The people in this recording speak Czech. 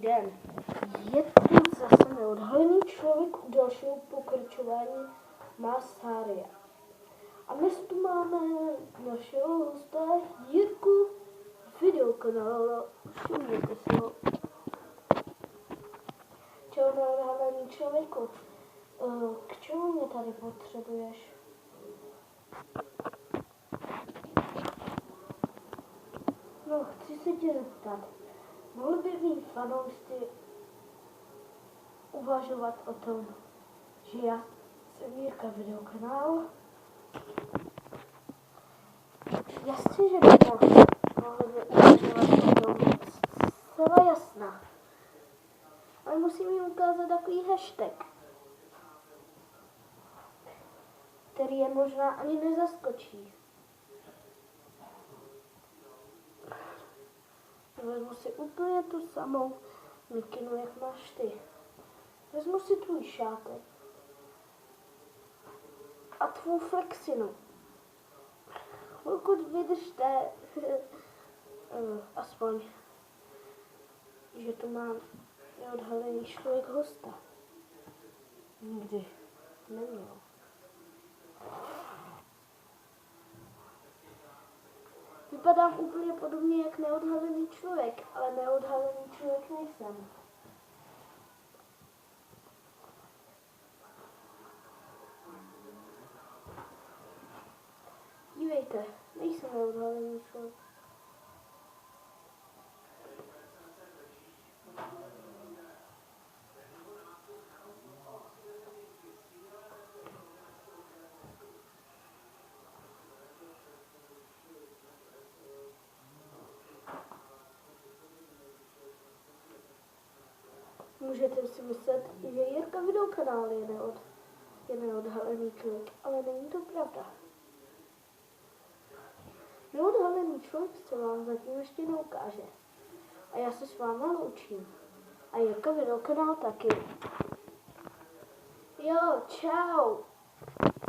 den. Je tu zase neodhalený člověk u dalšího pokračování Masária. A dnes tu máme našeho hosta Jirku videokanálu. Všimněte si ho. Čau neodhalený člověku. K čemu mě tady potřebuješ? No, chci se tě zeptat. Mohli by mý fanoušci uvažovat o tom, že já jsem Jirka videokanál? Jasně, že by mohli by uvažovat o tom. Zcela jasná. Ale musím jim ukázat takový hashtag, který je možná ani nezaskočí. Vezmu si úplně tu samou mikinu, jak máš ty. Vezmu si tvůj šátek a tvou flexinu. Pokud vydržte, aspoň, že tu mám neodhalený člověk hosta. Nikdy neměl. Vypadám úplně podobně jak neodhalený člověk, ale neodhalený člověk nejsem. Dívejte, nejsem neodhalený člověk. Můžete si myslet, že Jirka videokanál je neodhalený člověk, ale není to pravda. Neodhalený člověk se vám zatím ještě neukáže. A já se s váma loučím. A Jirka videokanál taky. Jo, čau.